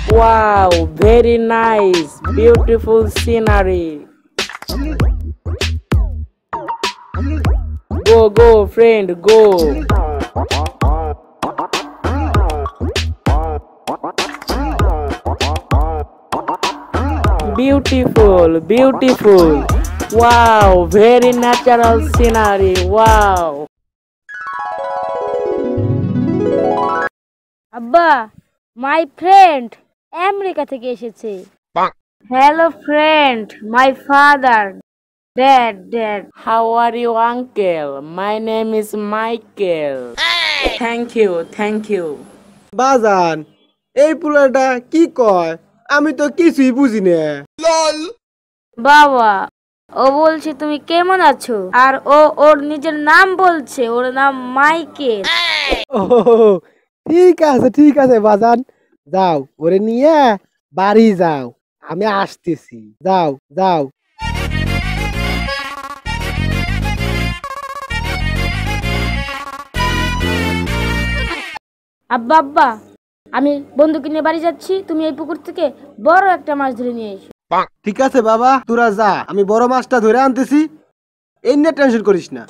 Wow, very nice, beautiful scenery. Go, friend, go. Beautiful. Wow, very natural scenery. Wow. Abba, my friend America থেকে এসেছে। Hello friend, my father, dad. How are you, uncle? My name is Michael. Thank you. বাজান এই পোলাটা কি কয় আমি তো কিছুই বুঝি না। বাবা, ও বলছে তুমি কেমন আছো, আর ওর নিজের নাম বলছে, ওর নাম মাইকেল। ও ঠিক আছে বাজান, যাও ওরে নিয়ে বাড়ি যাও, আমি আসতেছি। যাও। আব্বা, আমি বন্ধুকে নিয়ে বাড়ি যাচ্ছি, তুমি এই পুকুর থেকে বড় একটা মাছ ধরে নিয়ে এসো। ঠিক আছে বাবা, তোরা যা, আমি বড় মাছটা ধরে আনতেছি, এই নিয়ে টেনশন করিস না।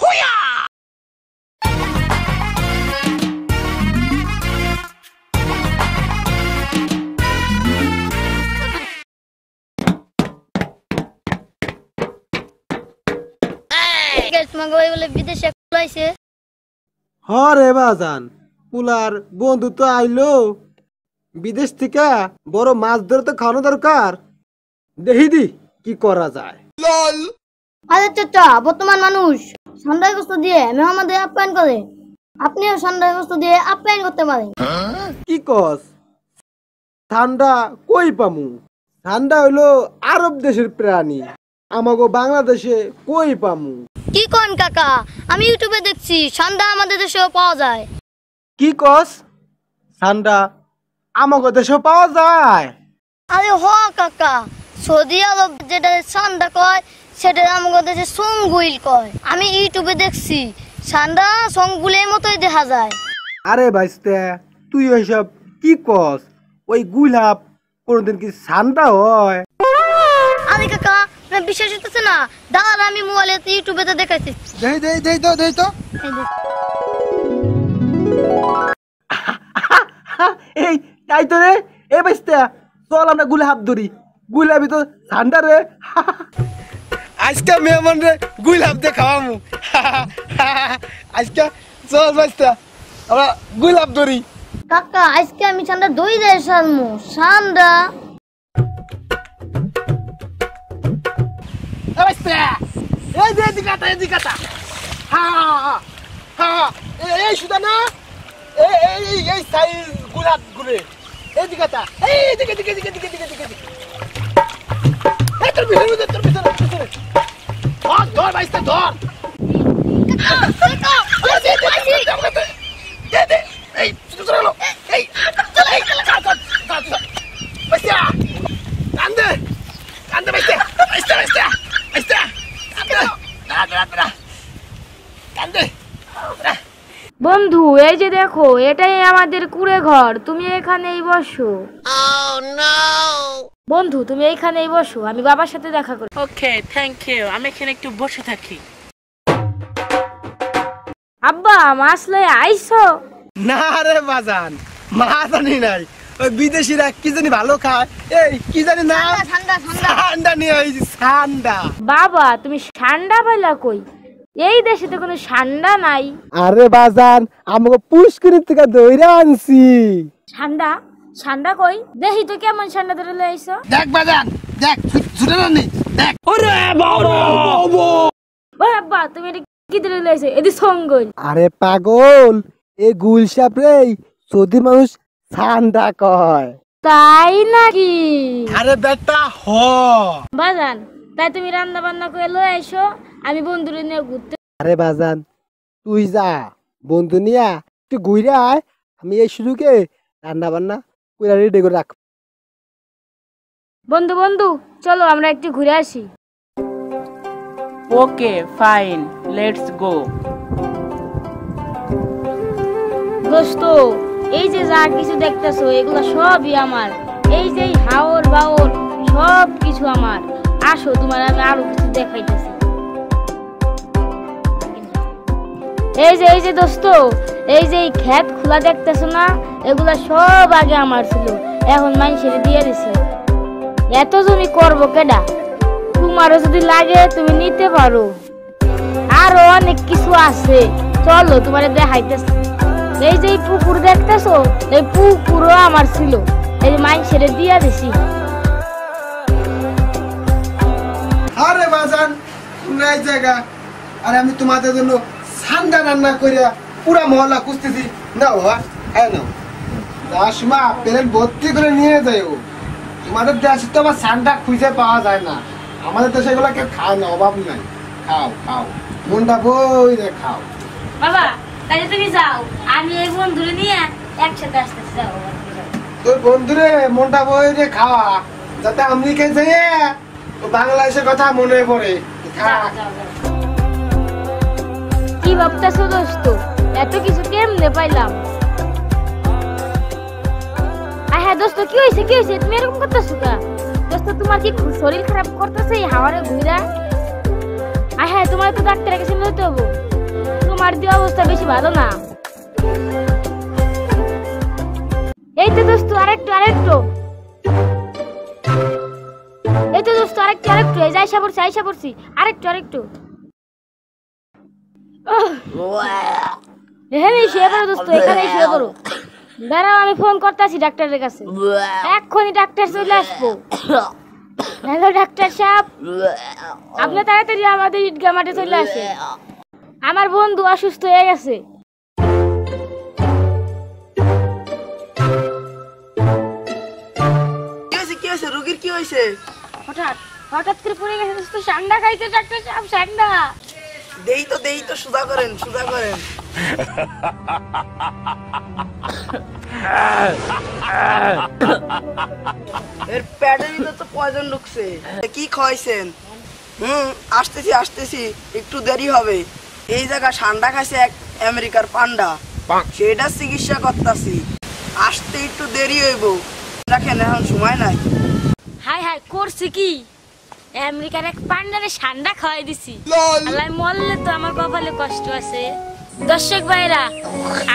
হরে বাজান, পুলার বন্ধু তো আইলো বিদেশ থেকে, বড় মাছ ধরে তো খাওয়ানো দরকার, দেখি কি করা যায়। আরে চাচা, বর্তমান মানুষ সন্ধ্যায় গোস্ত দিয়ে মেহমানদের আপ্যায়ন করে, আপনিও সন্ধ্যায় গোস্ত দিয়ে আপ্যায়ন করতে পারেন। কি কস? ঠান্ডা কই পামু? ঠান্ডা হইলো আরব দেশের প্রাণী, আমাগো বাংলাদেশে কই পামু? কি কোন কাকা, আমি ইউটিউবে দেখছি সন্ধ্যা আমাদের দেশেও পাওয়া যায়। কি কস? ঠান্ডা আমাগো দেশেও পাওয়া যায়? আরে হ কাকা, সৌদি আরব যেটা সন্ধ্যা কয় সেটা আমাদের দেশে সঙ্গুইল কয়। আমি ইউটিউবে দেখছি সন্ধ্যা সঙ্গুলের মতোই দেখা যায়। আরে ভাইস্তে, তুই ওইসব কি কস? ওই গুলাপ কোনদিন কি ঠান্ডা হয়? আরে কাকা, বিশ্বাস হচ্ছে না, দাঁড়ান আমি মোবাইলে ইউটিউবে তো দেখাইছি। দেই তো এই তাই তো রে। এ ভাইস্তে, চল আমরা গুলাপ ধরি, গুলাবি তো ঠান্ডা রে। আজকে মেহমান রে গুলাব দে খাওয়ামু। আজকে চল ভাইস্তে, আমরা গুলাব ধরি। কাকা, আজকে আমি সন্ধ্যা দই দেয় সারমু সন্ধ্যা। এদিকাতা এই সুদা না, এই সাইজ গুলাব গুলে এদিকাতা, এদিকে তোর পিছনে ধর ভাইস্তে, ধর। এই চলো, এই কান্দে ভাইস্তে, বন্ধু, এই যে দেখো, এটাই আমাদের কুড়ে ঘর, তুমি এখানেই বসো। বন্ধু, তুমি এইখানেই বসো, আমি বাবার সাথে দেখা করি। Okay, thank you. আমি এখানে একটু বসে থাকি। আব্বা, মাছ লয়ে আইছো? না রে বাজান, মাছ আনি নাই, ওই বিদেশিরা কি জানি ভালো খায়, এই কি জানি না, ঠান্ডা নিয়ে আইছি, ঠান্ডা। বাবা, তুমি ঠান্ডা পাইলা কই? এই দেশে তো কোনো ঠান্ডা নাই। আরে বাজান, আমাকে পুষ্করির থেকে দইরা আনছি। ঠান্ডা কই? দেখি তো কেমন ঠান্ডা ধরে লয়ে আইছো। দেখ বাজান, দেখ ছুটে না নি, দেখ। ওরে বাবা, ওই আব্বা, তুমি এটা কি ধরে লয়ে আইছো? এদি সঙ্গল। আরে পাগল, এই গুলশাপ রে সৌদি মানুষ ঠান্ডা কয়। তাই নাকি? আরে বেটা হ বাজান, তাই তুমি রান্না বান্না করে লয়ে আইছো, আমি বন্ধুরে নিয়ে ঘুরতে। আরে বাজান, তুই যা বন্ধু নিয়া একটু ঘুরে আয়, আমি এই সুযোগে রান্না বান্না কইরা রেডি করে রাখ। বন্ধু, চলো আমরা একটু ঘুরে আসি। Okay, fine. Let's go. দোস্ত, এই যে যা কিছু দেখতেছো এগুলো সবই আমার। এই যে হাওর বাওর সব কিছু আমার। আসো তোমার আমি আরো কিছু দেখাইতেছি। এই যে দোস্ত, এই যে ক্ষেত খোলা দেখতেছো না, এগুলা সব আগে আমার ছিল, এখন মানুষের দিয়ে দিছি। এত জমি করবো কেডা? তোমারও যদি লাগে তুমি নিতে পারো। আরো অনেক কিছু আছে, চলো তোমারে দেখাইতেছি। এই যে পুকুর দেখতেছো, এই পুকুরও আমার ছিল, এই মানুষের দিয়া দিছি। আরে বাজান নাই জায়গা, আর আমি তোমাদের জন্য ঠান্ডা রান্না করিয়া পুরা মহল্লা খুঁজতেছি। নাও নাও, দশমা প্লেট ভর্তি করে নিয়ে যাও। তোমাদের দেশে তো আবার ঠান্ডা খুঁজে পাওয়া যায় না, আমাদের দেশে এগুলো কেউ খায় না, অভাব নাই। খাও খাও, মনটা বই রে খাও। বাবা তাহলে তুমি যাও, আমি এই বন্ধুরে নিয়ে একসাথে আসতেছি। যাও তোর বন্ধুরে মনটা বই রে খাওয়া, যাতে আমেরিকা যেয়ে বাংলাদেশের কথা মনে পড়ে। কি ভাবতেছো দোস্ত, এত কিছু কেমনে পাইলাম? হ্যাঁ দোস্ত, কি হয়েছে কি হয়েছে, তুমি এরকম করতেছো কা? দোস্ত তোমার কি শরীর খারাপ করতেছে এই হাওয়ারে ঘুরা? হ্যাঁ তোমার তো ডাক্তারের কাছে নিতে হবে, তোমার দিয়ে অবস্থা বেশি ভালো না। এই তো দোস্ত আরেকটু এই তো দোস্ত আরেকটু এই যে আইসা পড়ছি আরেকটু এখানে শুয়ে পড়ো দোস্ত, এখানে শুয়ে পড়ো। দাঁড়াও আমি ফোন করতেছি ডাক্তারের কাছে, এক্ষুনি ডাক্তার চলে আসবো। হ্যালো ডাক্তার সাহেব, আপনি তাড়াতাড়ি আমাদের ঈদগাহ মাঠে চলে আসে, আমার বন্ধু অসুস্থ হয়ে গেছে। রোগীর কি হয়েছে? হঠাৎ করে পড়ে গেছে দোস্ত, ঠান্ডা খাইছে ডাক্তার সাহেব, ঠান্ডা। দেই তো সুদা করেন। এর প্যাডের ভিতর তো পয়জন ঢুকছে। কি খাইছেন? আসতেছি, একটু দেরি হবে। এই জায়গা ঠান্ডা খাইছে এক আমেরিকার পান্ডা, সেটা চিকিৎসা করতেছি, আসতে একটু দেরি হইব। রাখেন, এখন সময় নাই। হাই করছি কি, আমেরিকার এক পান্ডারে ঠান্ডা খাওয়াই দিছি। আল্লাহ মরলে তো আমার কপালে কষ্ট আছে। দর্শক ভাইরা,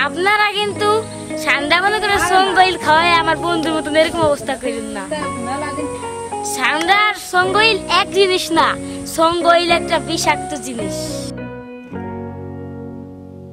আপনারা কিন্তু ঠান্ডা মনে করে সঙ্গইল খাওয়ায় আমার বন্ধুর মতন এরকম অবস্থা করেন না। ঠান্ডা আর সঙ্গইল এক জিনিস না, সঙ্গইল একটা বিষাক্ত জিনিস।